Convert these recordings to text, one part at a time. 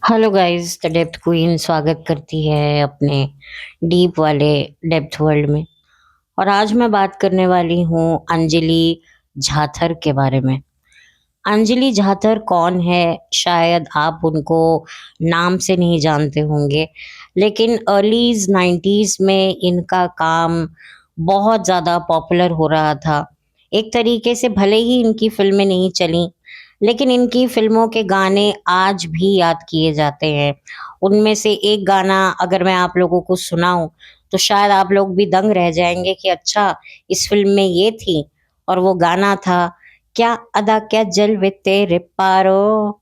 Hello guys, the depth queen स्वागत करती है अपने डीप वाले डेप्थ वर्ल्ड में। और आज मैं बात करने वाली हूँ अंजलि झाथर के बारे में। अंजलि झाथर कौन है? शायद आप उनको नाम से नहीं जानते होंगे, लेकिन अर्लीज 90s में इनका काम बहुत ज़्यादा पॉपुलर हो रहा था। एक तरीके से भले ही इनकी फिल्में नहीं चली, लेकिन इनकी फिल्मों के गाने आज भी याद किए जाते हैं। उनमें से एक गाना अगर मैं आप लोगों को सुनाऊं तो शायद आप लोग भी दंग रह जाएंगे कि अच्छा, इस फिल्म में ये थी। और वो गाना था, क्या अदा क्या जलवे तेरे पारो।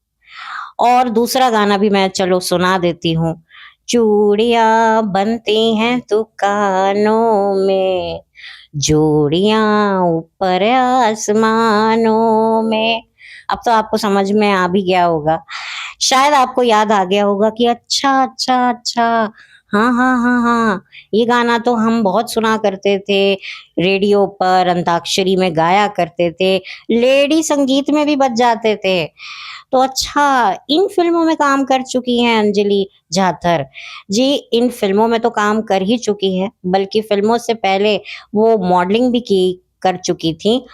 और दूसरा गाना भी मैं चलो सुना देती हूँ। चूड़ियां बनती हैं दुकानों में, जोड़ियां ऊपर आसमानों में। अब तो आपको समझ में आ भी गया होगा, शायद आपको याद आ गया होगा कि अच्छा अच्छा अच्छा, हाँ हाँ हाँ हाँ, ये गाना तो हम बहुत सुना करते थे, रेडियो पर अंताक्षरी में गाया करते थे, लेडी संगीत में भी बज जाते थे। तो अच्छा, इन फिल्मों में काम कर चुकी हैं अंजलि झाथर जी। इन फिल्मों में तो काम कर ही चुकी हैं, बल्कि फिल्मों से पहले वो मॉडलिंग भी की कर चुकी थी।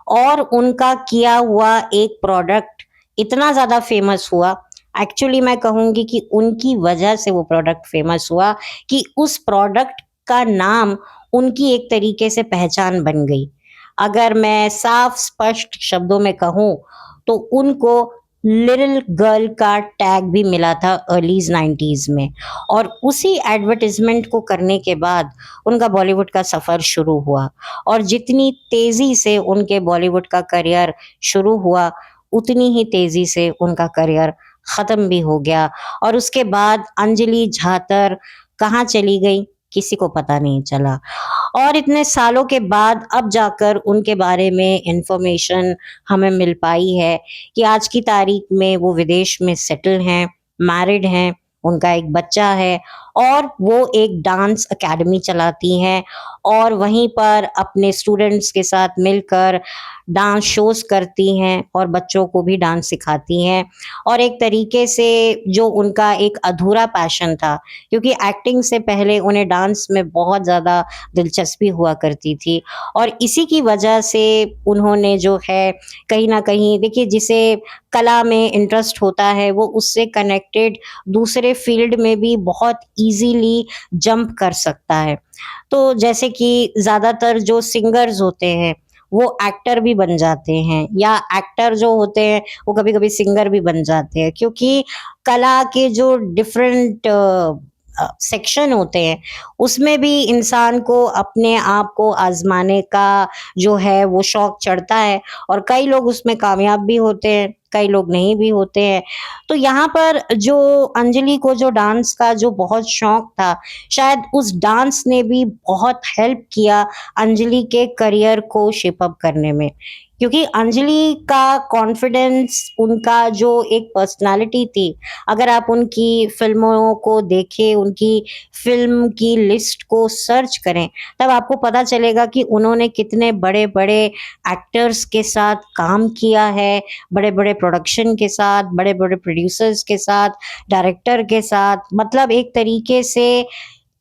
और उनका किया हुआ एक प्रोडक्ट इतना ज़्यादा फेमस हुआ, एक्चुअली मैं कहूँगी कि उनकी वजह से वो प्रोडक्ट फेमस हुआ, कि उस प्रोडक्ट का नाम उनकी एक तरीके से पहचान बन गई। अगर मैं साफ स्पष्ट शब्दों में कहूँ तो उनको लिटिल गर्ल का टैग भी मिला था अर्लीज 90s में। और उसी एडवर्टाइजमेंट को करने के बाद उनका बॉलीवुड का सफ़र शुरू हुआ। और जितनी तेज़ी से उनके बॉलीवुड का करियर शुरू हुआ, उतनी ही तेज़ी से उनका करियर ख़त्म भी हो गया। और उसके बाद अंजलि झातर कहाँ चली गई, किसी को पता नहीं चला। और इतने सालों के बाद अब जाकर उनके बारे में इंफॉर्मेशन हमें मिल पाई है कि आज की तारीख में वो विदेश में सेटल हैं, मैरिड हैं, उनका एक बच्चा है। और वो एक डांस एकेडमी चलाती हैं, और वहीं पर अपने स्टूडेंट्स के साथ मिलकर डांस शोज़ करती हैं और बच्चों को भी डांस सिखाती हैं। और एक तरीके से जो उनका एक अधूरा पैशन था, क्योंकि एक्टिंग से पहले उन्हें डांस में बहुत ज़्यादा दिलचस्पी हुआ करती थी। और इसी की वजह से उन्होंने जो है, कहीं न कहीं देखिए, जिसे कला में इंटरेस्ट होता है वो उससे कनेक्टेड दूसरे फील्ड में भी बहुत ईज़िली जंप कर सकता है। तो जैसे कि ज़्यादातर जो सिंगर्स होते हैं, वो एक्टर भी बन जाते हैं, या एक्टर जो होते हैं वो कभी-कभी सिंगर भी बन जाते हैं, क्योंकि कला के जो डिफरेंट सेक्शन होते हैं, उसमें भी इंसान को अपने आप को आज़माने का जो है वो शौक चढ़ता है। और कई लोग उसमें कामयाब भी होते हैं, कई लोग नहीं भी होते हैं। तो यहाँ पर जो अंजलि को जो डांस का जो बहुत शौक था, शायद उस डांस ने भी बहुत हेल्प किया अंजलि के करियर को शेप अप करने में। क्योंकि अंजलि का कॉन्फिडेंस, उनका जो एक पर्सनैलिटी थी, अगर आप उनकी फ़िल्मों को देखें, उनकी फ़िल्म की लिस्ट को सर्च करें, तब आपको पता चलेगा कि उन्होंने कितने बड़े-बड़े एक्टर्स के साथ काम किया है, बड़े-बड़े प्रोडक्शन के साथ, बड़े-बड़े प्रोड्यूसर्स के साथ, डायरेक्टर के साथ। मतलब एक तरीके से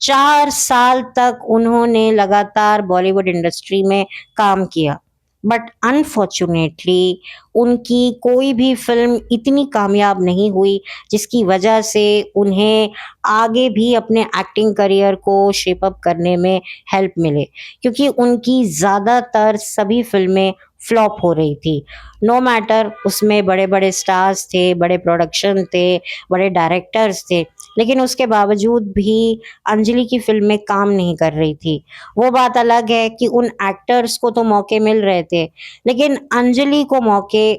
4 साल तक उन्होंने लगातार बॉलीवुड इंडस्ट्री में काम किया। बट अनफॉर्च्यूनेटली उनकी कोई भी फ़िल्म इतनी कामयाब नहीं हुई, जिसकी वजह से उन्हें आगे भी अपने एक्टिंग करियर को शेप अप करने में हेल्प मिले। क्योंकि उनकी ज़्यादातर सभी फ़िल्में फ्लॉप हो रही थी। नो मैटर उसमें बड़े-बड़े स्टार्स थे, बड़े प्रोडक्शन थे, बड़े डायरेक्टर्स थे, लेकिन उसके बावजूद भी अंजलि की फ़िल्में काम नहीं कर रही थी। वो बात अलग है कि उन एक्टर्स को तो मौके मिल रहे थे, लेकिन अंजलि को मौके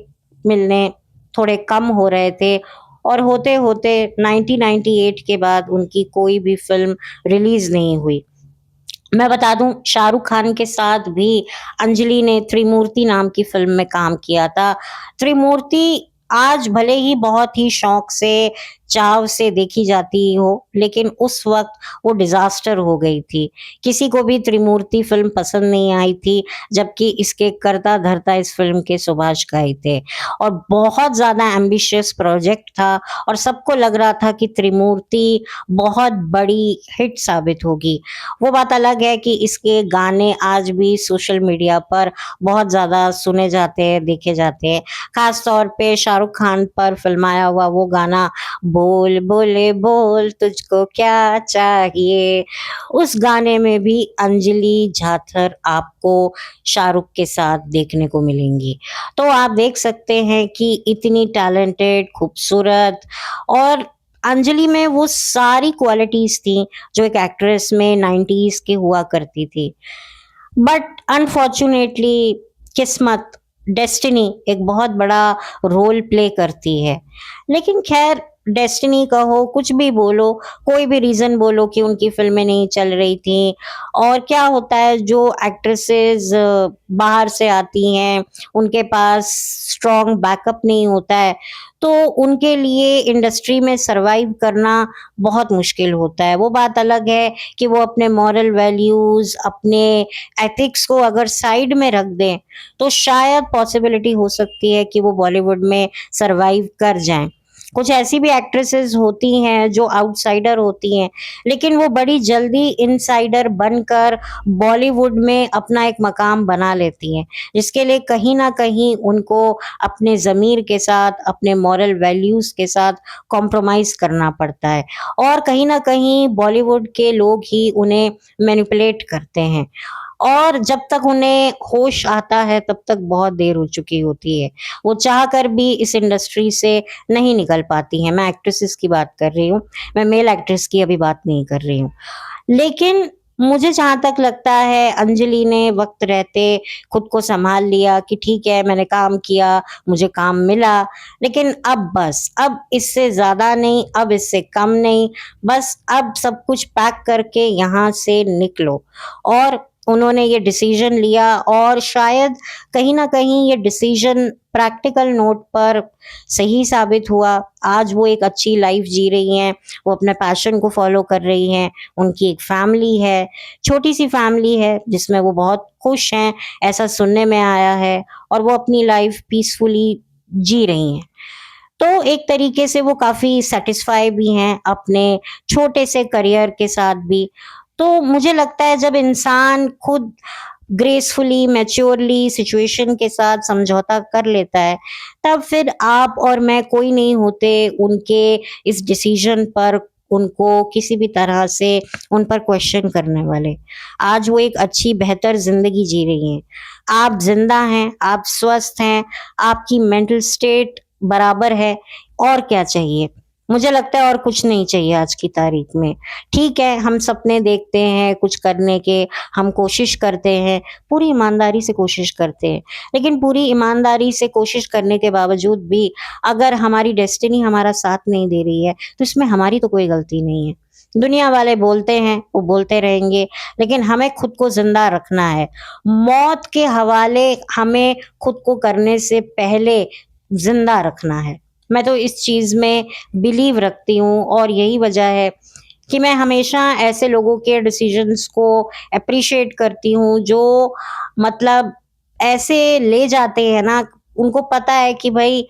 मिलने थोड़े कम हो रहे थे। और होते-होते 1998 के बाद उनकी कोई भी फ़िल्म रिलीज़ नहीं हुई। मैं बता दूँ, शाहरुख खान के साथ भी अंजलि ने त्रिमूर्ति नाम की फ़िल्म में काम किया था। त्रिमूर्ति आज भले ही बहुत ही शौक से चाव से देखी जाती हो, लेकिन उस वक़्त वो डिज़ास्टर हो गई थी। किसी को भी त्रिमूर्ति फ़िल्म पसंद नहीं आई थी, जबकि इसके कर्ता-धर्ता इस फ़िल्म के सुभाष घाई थे और बहुत ज़्यादा एम्बिशियस प्रोजेक्ट था और सबको लग रहा था कि त्रिमूर्ति बहुत बड़ी हिट साबित होगी। वो बात अलग है कि इसके गाने आज भी सोशल मीडिया पर बहुत ज़्यादा सुने जाते हैं, देखे जाते हैं। ख़ास तौर पे शाहरुख खान पर फ़िल्माया हुआ वो गाना बोल बोले बोल तुझको क्या चाहिए, उस गाने में भी अंजलि जाथर आपको शाहरुख के साथ देखने को मिलेंगी। तो आप देख सकते हैं कि इतनी टैलेंटेड, खूबसूरत और अंजलि में वो सारी क्वालिटीज़ थी जो एक एक्ट्रेस में 90s की हुआ करती थी। बट अनफॉर्चुनेटली किस्मत, डेस्टिनी एक बहुत बड़ा रोल प्ले करती है। लेकिन ख़ैर डेस्टिनी कहो, कुछ भी बोलो, कोई भी रीज़न बोलो कि उनकी फ़िल्में नहीं चल रही थी और क्या होता है जो एक्ट्रेसेस बाहर से आती हैं, उनके पास स्ट्रॉन्ग बैकअप नहीं होता है, तो उनके लिए इंडस्ट्री में सर्वाइव करना बहुत मुश्किल होता है। वो बात अलग है कि वो अपने मॉरल वैल्यूज़, अपने एथिक्स को अगर साइड में रख दें, तो शायद पॉसिबिलिटी हो सकती है कि वो बॉलीवुड में सर्वाइव कर जाएँ। कुछ ऐसी भी एक्ट्रेसेस होती हैं जो आउटसाइडर होती हैं, लेकिन वो बड़ी जल्दी इनसाइडर बनकर बॉलीवुड में अपना एक मकाम बना लेती हैं, जिसके लिए कहीं न कहीं उनको अपने ज़मीर के साथ, अपने मॉरल वैल्यूज़ के साथ कॉम्प्रोमाइज़ करना पड़ता है और कहीं न कहीं बॉलीवुड के लोग ही उन्हें मैनिपुलेट करते हैं। और जब तक उन्हें होश आता है तब तक बहुत देर हो चुकी होती है। वो चाह कर भी इस इंडस्ट्री से नहीं निकल पाती हैं। मैं एक्ट्रेसेस की बात कर रही हूँ, मैं मेल एक्ट्रेस की अभी बात नहीं कर रही हूँ। लेकिन मुझे जहाँ तक लगता है अंजलि ने वक़्त रहते खुद को सँभाल लिया कि ठीक है मैंने काम किया, मुझे काम मिला, लेकिन अब बस, अब इससे ज़्यादा नहीं, अब इससे कम नहीं, बस अब सब कुछ पैक करके यहाँ से निकलो। और उन्होंने ये डिसीज़न लिया और शायद कहीं न कहीं ये डिसीज़न प्रैक्टिकल नोट पर सही साबित हुआ। आज वो एक अच्छी लाइफ़ जी रही हैं, वो अपने पैशन को फ़ॉलो कर रही हैं, उनकी एक फैमिली है, छोटी-सी फैमिली है जिसमें वो बहुत खुश हैं, ऐसा सुनने में आया है और वो अपनी लाइफ़ पीसफुली जी रही हैं। तो एक तरीके से वो काफ़ी सैटिस्फाई भी हैं अपने छोटे से करियर के साथ भी। तो मुझे लगता है जब इंसान खुद ग्रेसफुली, मैच्योरली सिचुएशन के साथ समझौता कर लेता है, तब फिर आप और मैं कोई नहीं होते उनके इस डिसीज़न पर उनको किसी भी तरह से उन पर क्वेश्चन करने वाले। आज वो एक अच्छी बेहतर ज़िंदगी जी रही हैं। आप ज़िंदा हैं, आप स्वस्थ हैं, आपकी मेंटल स्टेट बराबर है, और क्या चाहिए? मुझे लगता है और कुछ नहीं चाहिए आज की तारीख में। ठीक है, हम सपने देखते हैं कुछ करने के, हम कोशिश करते हैं, पूरी ईमानदारी से कोशिश करते हैं। लेकिन पूरी ईमानदारी से कोशिश करने के बावजूद भी अगर हमारी डेस्टिनी हमारा साथ नहीं दे रही है, तो इसमें हमारी तो कोई गलती नहीं है। दुनिया वाले बोलते हैं, वो बोलते रहेंगे, लेकिन हमें खुद को ज़िंदा रखना है। मौत के हवाले हमें खुद को करने से पहले ज़िंदा रखना है। मैं तो इस चीज़ में बिलीव रखती हूँ और यही वजह है कि मैं हमेशा ऐसे लोगों के डिसीज़न्स को एप्रिशिएट करती हूँ जो मतलब ऐसे ले जाते हैं ना, उनको पता है कि भई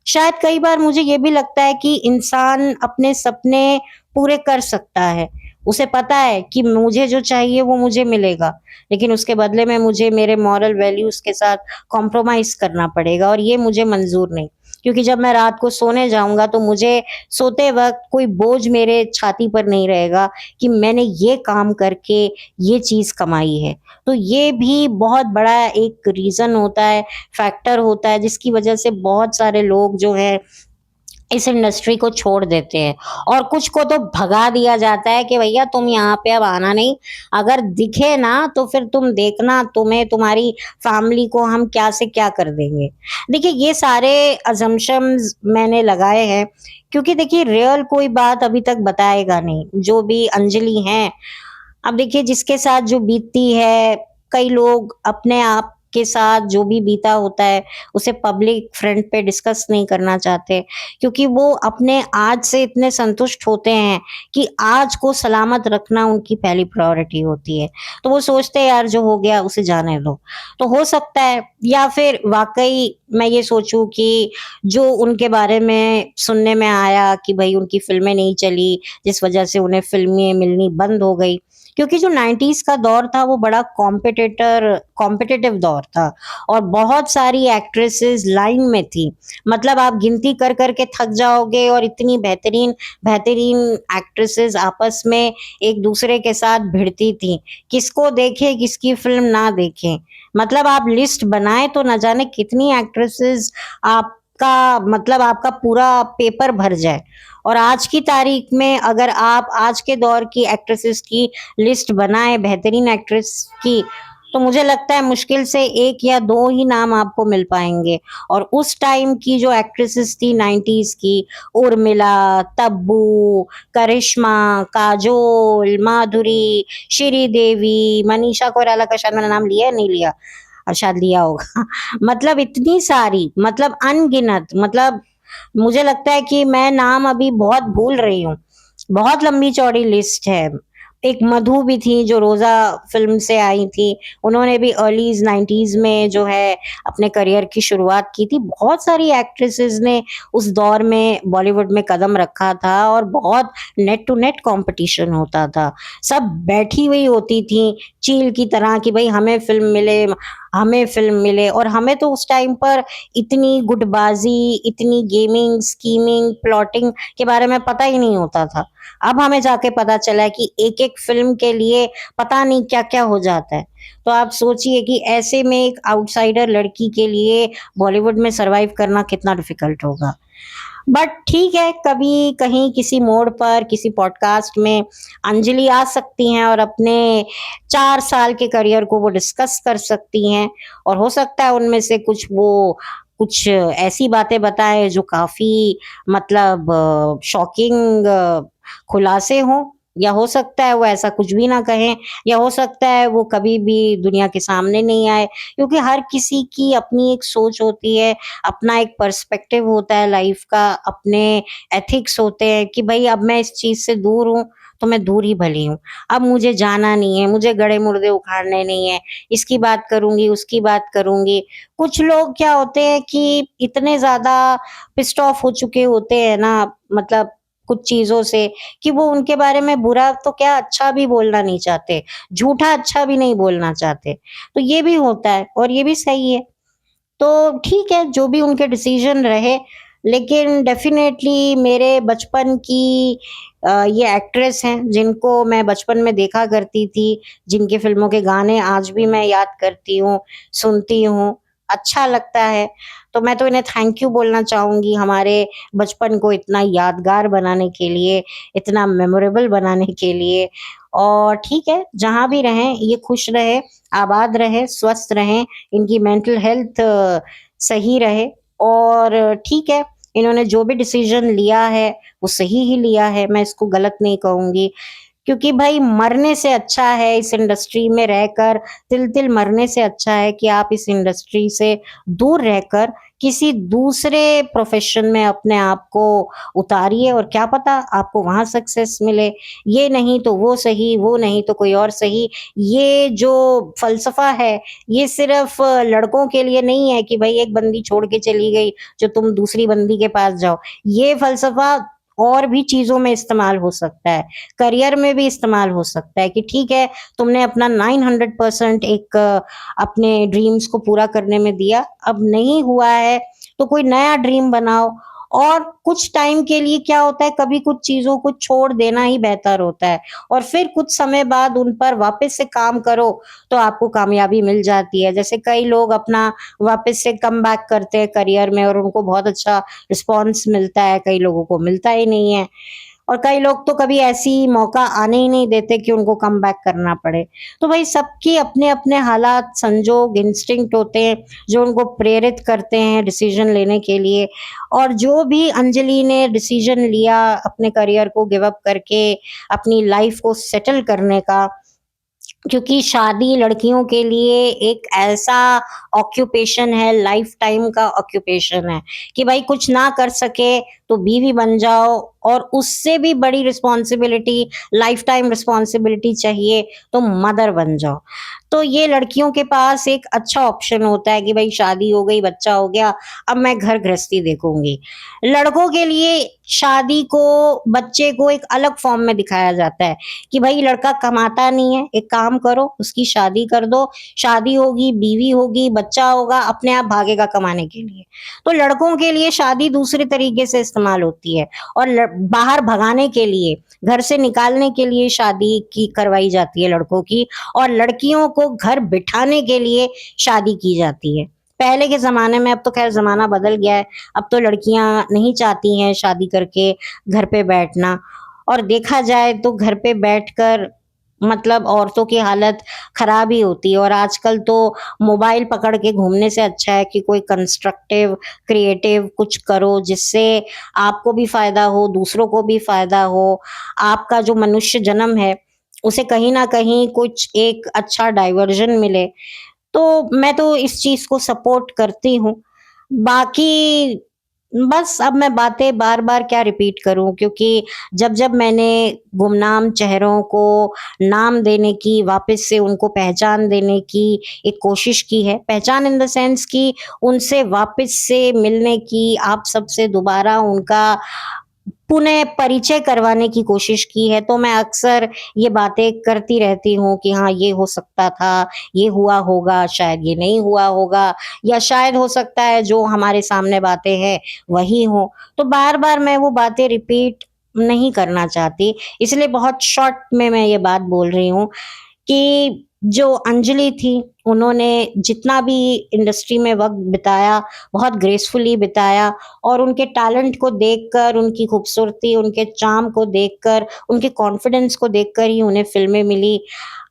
शायद कई बार मुझे ये भी लगता है कि इंसान अपने सपने पूरे कर सकता है। उसे पता है कि मुझे जो चाहिए वो मुझे मिलेगा, लेकिन उसके बदले में मुझे मेरे मॉरल वैल्यूज़ के साथ कॉम्प्रोमाइज़ करना पड़ेगा और ये मुझे मंज़ूर नहीं। क्योंकि जब मैं रात को सोने जाऊँगा तो मुझे सोते वक़्त कोई बोझ मेरे छाती पर नहीं रहेगा कि मैंने ये काम करके ये चीज़ कमाई है। तो ये भी बहुत बड़ा एक रीज़न होता है, फैक्टर होता है जिसकी वज़ह से बहुत सारे लोग जो हैं इस इंडस्ट्री को छोड़ देते हैं और कुछ को तो भगा दिया जाता है कि भैया तुम यहाँ पे अब आना नहीं, अगर दिखे ना तो फिर तुम देखना तुम्हें तुम्हारी फैमिली को हम क्या से क्या कर देंगे। देखिए ये सारे अजम्पशन्स मैंने लगाए हैं क्योंकि देखिए रियल कोई बात अभी तक बताएगा नहीं, जो भी अंजलि हैं अब देखिए जिसके साथ जो बीतती है, कई लोग अपने आप के साथ जो भी बीता होता है उसे पब्लिक फ्रंट पे डिस्कस नहीं करना चाहते, क्योंकि वो अपने आज से इतने संतुष्ट होते हैं कि आज को सलामत रखना उनकी पहली प्रायोरिटी होती है। तो वो सोचते हैं यार जो हो गया उसे जाने दो। तो हो सकता है, या फिर वाक़ई मैं ये सोचूँ कि जो उनके बारे में सुनने में आया कि भई उनकी फ़िल्में नहीं चली, जिस वज़ह से उन्हें फ़िल्में मिलनी बंद हो गई। क्योंकि जो 90s का दौर था वो बड़ा कॉम्पिटिटिव दौर था और बहुत सारी एक्ट्रेसेस लाइन में थी। मतलब आप गिनती कर के थक जाओगे और इतनी बेहतरीन बेहतरीन एक्ट्रेसेस आपस में एक-दूसरे के साथ भिड़ती थीं। किसको देखें, किसकी फ़िल्म ना देखें। मतलब आप लिस्ट बनाएँ तो ना जाने कितनी एक्ट्रेसेस आपका मतलब आपका पूरा पेपर भर जाए। और आज की तारीख में अगर आप आज के दौर की एक्ट्रेसेस की लिस्ट बनाएँ बेहतरीन एक्ट्रेस की, तो मुझे लगता है मुश्किल से 1 या 2 ही नाम आपको मिल पाएँगे। और उस टाइम की जो एक्ट्रेसेस थी 90s की, उर्मिला, तब्बू, करिश्मा, काजोल, माधुरी, श्रीदेवी, मनीषा कोइराला का शायद मैंने नाम लिया या नहीं लिया? शायद लिया होगा। मतलब इतनी सारी, मतलब अनगिनत, मतलब मुझे लगता है कि मैं नाम अभी बहुत भूल रही हूँ। बहुत लंबी-चौड़ी लिस्ट है। एक मधु भी थी जो रोज़ा फ़िल्म से आई थी। उन्होंने भी अर्लीज़ 90s में जो है अपने करियर की शुरुआत की थी। बहुत सारी एक्ट्रेसेस ने उस दौर में बॉलीवुड में कदम रखा था और बहुत नेट टू नेट कॉम्पिटिशन होता था। सब बैठी हुई होती थीं चील की तरह कि भई हमें फ़िल्म मिले। और हमें तो उस टाइम पर इतनी गुटबाज़ी, इतनी गेमिंग, स्कीमिंग, प्लॉटिंग के बारे में पता ही नहीं होता था। अब हमें जाके पता चला है कि एक-एक फ़िल्म के लिए पता नहीं क्या-क्या हो जाता है। तो आप सोचिए कि ऐसे में एक आउटसाइडर लड़की के लिए बॉलीवुड में सर्वाइव करना कितना डिफ़िकल्ट होगा। बट ठीक है, कभी कहीं किसी मोड़ पर किसी पॉडकास्ट में अंजलि आ सकती हैं और अपने 4 साल के करियर को वो डिस्कस कर सकती हैं और हो सकता है उनमें से कुछ ऐसी बातें बताएँ जो काफ़ी मतलब शॉकिंग खुलासे हों, या हो सकता है वो ऐसा कुछ भी ना कहें, या हो सकता है वो कभी भी दुनिया के सामने नहीं आए। क्योंकि हर किसी की अपनी एक सोच होती है, अपना एक पर्सपेक्टिव होता है लाइफ का, अपने एथिक्स होते हैं कि भई अब मैं इस चीज़ से दूर हूँ, तो मैं दूर ही भली हूँ। अब मुझे जाना नहीं है, मुझे गड़े-मुर्दे उखाड़ने नहीं है, इसकी बात करूँगी, उसकी बात करूँगी। कुछ लोग क्या होते हैं कि इतने ज़्यादा पिस्ड ऑफ हो चुके होते हैं ना, मतलब कुछ चीज़ों से, कि वो उनके बारे में बुरा तो क्या अच्छा भी बोलना नहीं चाहते, झूठा अच्छा भी नहीं बोलना चाहते। तो ये भी होता है और ये भी सही है। तो ठीक है, जो भी उनके डिसीज़न रहे, लेकिन डेफ़िनेटली मेरे बचपन की ये एक्ट्रेस हैं, जिनको मैं बचपन में देखा करती थी, जिनकी फ़िल्मों के गाने आज भी मैं याद करती हूँ, सुनती हूँ, अच्छा लगता है। तो मैं तो इन्हें थैंक यू बोलना चाहूँगी हमारे बचपन को इतना यादगार बनाने के लिए, इतना मेमोरेबल बनाने के लिए। और ठीक है, जहाँ भी रहें, ये खुश रहें, आबाद रहें, स्वस्थ रहें, इनकी मेंटल हेल्थ सही रहे। और ठीक है, इन्होंने जो भी डिसीज़न लिया है, वो सही ही लिया है, मैं इसको गलत नहीं कहूँगी। क्योंकि भाई मरने से अच्छा है इस इंडस्ट्री में रहकर, तिल-तिल मरने से अच्छा है कि आप इस इंडस्ट्री से दूर रहकर किसी दूसरे प्रोफ़ेशन में अपने आप को उतारिए और क्या पता आपको वहाँ सक्सेस मिले। ये नहीं तो वो सही, वो नहीं तो कोई और सही। ये जो फ़लसफ़ा है, ये सिर्फ़ लड़कों के लिए नहीं है कि भई एक बंदी छोड़ के चली गई, जो तुम दूसरी बंदी के पास जाओ। ये फ़लसफ़ा और भी चीज़ों में इस्तेमाल हो सकता है, करियर में भी इस्तेमाल हो सकता है कि ठीक है, तुमने अपना 900% एक अपने ड्रीम्स को पूरा करने में दिया, अब नहीं हुआ है, तो कोई नया ड्रीम बनाओ। और कुछ टाइम के लिए क्या होता है, कभी कुछ चीज़ों को छोड़ देना ही बेहतर होता है और फिर कुछ समय बाद उन पर वापस से काम करो, तो आपको कामयाबी मिल जाती है। जैसे कई लोग अपना वापस से कमबैक करते हैं करियर में और उनको बहुत अच्छा रिस्पॉन्स मिलता है, कई लोगों को मिलता ही नहीं है। और कई लोग तो कभी ऐसी मौका आने ही नहीं देते कि उनको कमबैक करना पड़े। तो भई सबके अपने-अपने हालात, संजोग, इंस्टिंक्ट होते हैं, जो उनको प्रेरित करते हैं डिसीज़न लेने के लिए। और जो भी अंजलि ने डिसीज़न लिया अपने करियर को गिव अप करके अपनी लाइफ़ को सेटल करने का, क्योंकि शादी लड़कियों के लिए एक ऐसा ऑक्यूपेशन है, लाइफ टाइम का ऑक्यूपेशन है कि भाई कुछ ना कर सके तो बीवी बन जाओ, और उससे भी बड़ी रिस्पॉन्सिबिलिटी, लाइफ टाइम रिस्पॉन्सिबिलिटी चाहिए तो मदर बन जाओ। तो ये लड़कियों के पास एक अच्छा ऑप्शन होता है कि भाई शादी हो गई, बच्चा हो गया, अब मैं घर गृहस्थी देखूंगी। लड़कों के लिए शादी को, बच्चे को एक अलग फॉर्म में दिखाया जाता है कि भाई लड़का कमाता नहीं है, एक काम करो उसकी शादी कर दो, शादी होगी, बीवी होगी, बच्चा होगा, अपने आप भागेगा कमाने के लिए। तो लड़कों के लिए शादी दूसरे तरीके से इस्तेमाल होती है, और बाहर भगाने के लिए, घर से निकालने के लिए शादी की करवाई जाती है लड़कों की, और लड़कियों को घर बिठाने के लिए शादी की जाती है। पहले के ज़माने में, अब तो ख़ैर ज़माना बदल गया है, अब तो लड़कियाँ नहीं चाहती हैं शादी करके घर पे बैठना, और देखा जाए तो घर पे बैठकर मतलब औरतों की हालत खराब ही होती है। और आजकल तो मोबाइल पकड़ के घूमने से अच्छा है कि कोई कंस्ट्रक्टिव, क्रिएटिव कुछ करो जिससे आपको भी फ़ायदा हो, दूसरों को भी फ़ायदा हो। आपका जो मनुष्य जन्म है, उसे कहीं न कहीं कुछ एक अच्छा डायवर्जन मिले। तो मैं तो इस चीज़ को सपोर्ट करती हूँ। बाकी बस अब मैं बातें बार-बार क्या रिपीट करूँ, क्योंकि जब-जब मैंने गुमनाम चेहरों को नाम देने की, वापस से उनको पहचान देने की एक कोशिश की है, पहचान इन द सेंस कि उनसे वापस से मिलने की, आप सबसे दोबारा उनका पुनः परिचय करवाने की कोशिश की है, तो मैं अक्सर ये बातें करती रहती हूँ कि हाँ, ये हो सकता था, ये हुआ होगा, शायद ये नहीं हुआ होगा, या शायद हो सकता है जो हमारे सामने बातें हैं, वही हों। तो बार-बार मैं वो बातें रिपीट नहीं करना चाहती, इसलिए बहुत शॉर्ट में मैं ये बात बोल रही हूँ कि जो अंजलि थी, उन्होंने जितना भी इंडस्ट्री में वक़्त बिताया, बहुत ग्रेसफुली बिताया, और उनके टैलेंट को देखकर, उनकी खूबसूरती, उनके चार्म को देखकर, उनके कॉन्फिडेंस को देखकर ही उन्हें फ़िल्में मिली।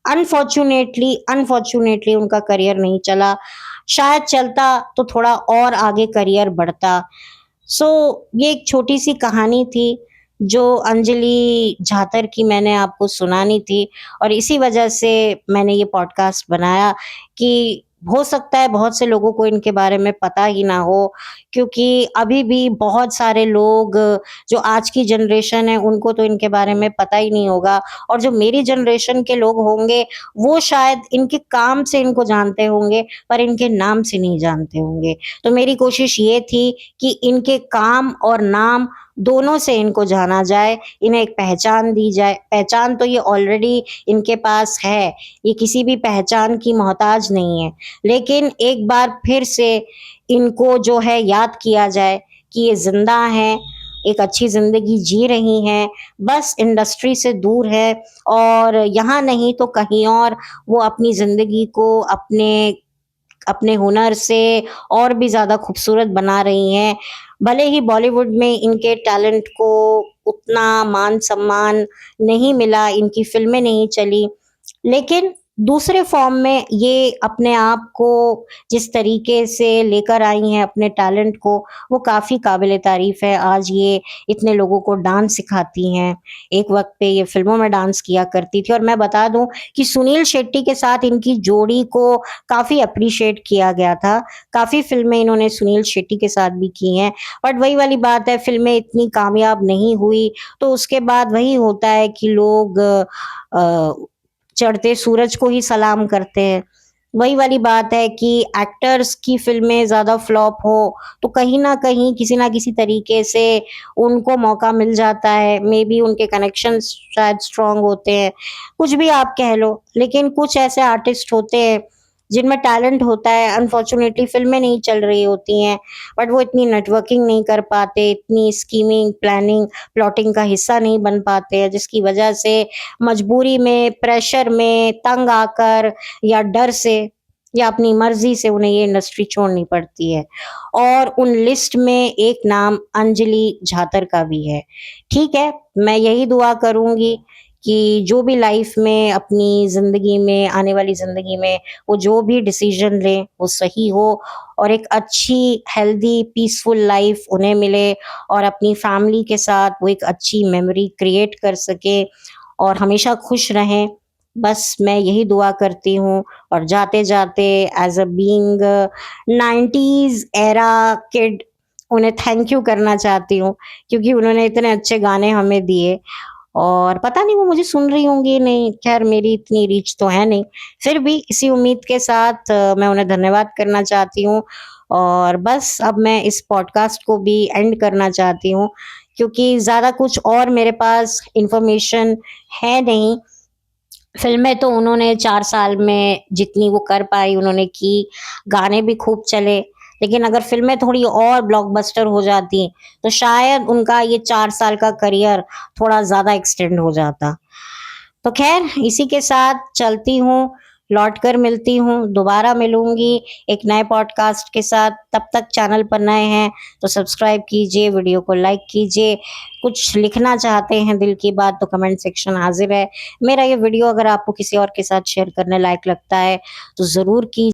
अनफॉर्च्यूनेटली उनका करियर नहीं चला। शायद चलता तो थोड़ा और आगे करियर बढ़ता। सो ये एक छोटी-सी कहानी थी, जो अंजलि झातर की मैंने आपको सुनानी थी, और इसी वजह से मैंने ये पॉडकास्ट बनाया कि हो सकता है बहुत से लोगों को इनके बारे में पता ही ना हो, क्योंकि अभी भी बहुत सारे लोग, जो आज की जनरेशन है, उनको तो इनके बारे में पता ही नहीं होगा, और जो मेरी जनरेशन के लोग होंगे, वो शायद इनके काम से इनको जानते होंगे, पर इनके नाम से नहीं जानते होंगे। तो मेरी कोशिश ये थी कि इनके काम और नाम दोनों से इनको जाना जाए, इन्हें एक पहचान दी जाए। पहचान तो ये ऑलरेडी इनके पास है, ये किसी भी पहचान की मोहताज नहीं है। लेकिन एक बार फिर से इनको जो है याद किया जाए कि ये ज़िंदा हैं, एक अच्छी ज़िंदगी जी रही हैं, बस इंडस्ट्री से दूर है, और यहाँ नहीं तो कहीं और वो अपनी ज़िंदगी को अपने अपने हुनर से और भी ज़्यादा खूबसूरत बना रही हैं। भले ही बॉलीवुड में इनके टैलेंट को उतना मान-सम्मान नहीं मिला, इनकी फ़िल्में नहीं चली, लेकिन दूसरे फ़ॉर्म में ये अपने आप को जिस तरीके से लेकर आई हैं अपने टैलेंट को, वो काफ़ी काबिल-ए-तारीफ़ है। आज ये इतने लोगों को डांस सिखाती हैं। एक वक़्त पे ये फ़िल्मों में डांस किया करती थी, और मैं बता दूँ कि सुनील शेट्टी के साथ इनकी जोड़ी को काफ़ी एप्रिशिएट किया गया था। काफ़ी फ़िल्में इन्होंने सुनील शेट्टी के साथ भी की हैं, बट वही वाली बात है, फ़िल्में इतनी कामयाब नहीं हुई, तो उसके बाद वही होता है कि लोग चढ़ते सूरज को ही सलाम करते हैं। वही वाली बात है कि एक्टर्स की फ़िल्में ज़्यादा फ्लॉप हो, तो कहीं न कहीं, किसी न किसी तरीके से उनको मौका मिल जाता है, मेबी उनके कनेक्शंस शायद स्ट्रॉन्ग होते हैं, कुछ भी आप कह लो। लेकिन कुछ ऐसे आर्टिस्ट होते हैं, जिनमें टैलेंट होता है, अनफॉर्च्यूनेटली फ़िल्में नहीं चल रही होती हैं, बट वो इतनी नेटवर्किंग नहीं कर पाते, इतनी स्कीमिंग, प्लानिंग, प्लॉटिंग का हिस्सा नहीं बन पाते हैं, जिसकी वजह से मजबूरी में, प्रेशर में, तंग आकर, या डर से, या अपनी मर्ज़ी से उन्हें ये इंडस्ट्री छोड़नी पड़ती है। और उन लिस्ट में एक नाम अंजलि झातर का भी है। ठीक है, मैं यही दुआ करूँगी कि जो भी लाइफ़ में, अपनी ज़िंदगी में, आने वाली ज़िंदगी में, वो जो भी डिसीज़न लें, वो सही हो, और एक अच्छी, हेल्दी, पीसफुल लाइफ़ उन्हें मिले, और अपनी फैमिली के साथ वो एक अच्छी मेमोरी क्रिएट कर सकें, और हमेशा खुश रहें। बस मैं यही दुआ करती हूँ और जाते-जाते as a being 90s era kid उन्हें थैंक यू करना चाहती हूँ क्योंकि उन्होंने इतने अच्छे गाने हमें दिए और पता नहीं वो मुझे सुन रही होंगी नहीं, ख़ैर मेरी इतनी रीच तो है नहीं। फिर भी इसी उम्मीद के साथ मैं उन्हें धन्यवाद करना चाहती हूँ और बस अब मैं इस पॉडकास्ट को भी एंड करना चाहती हूँ क्योंकि ज़्यादा कुछ और मेरे पास इन्फॉर्मेशन है नहीं। फ़िल्में तो उन्होंने 4 साल में जितनी वो कर पाई उन्होंने की, गाने भी खूब चले, लेकिन अगर फ़िल्में थोड़ी और ब्लॉकबस्टर हो जाती, तो शायद उनका ये 4 साल का करियर थोड़ा ज़्यादा एक्सटेंड हो जाता। तो ख़ैर इसी के साथ चलती हूँ, लौट कर मिलती हूँ, दोबारा मिलूँगी एक नए पॉडकास्ट के साथ, तब तक चैनल पर नए हैं तो सब्सक्राइब कीजिए, वीडियो को लाइक कीजिए, कुछ लिखना चाहते हैं दिल की बात तो कमेंट सेक्शन हाज़िर है। मेरा ये वीडियो अगर आपको किसी और के साथ शेयर करने लायक लगता है, तो ज़रूर की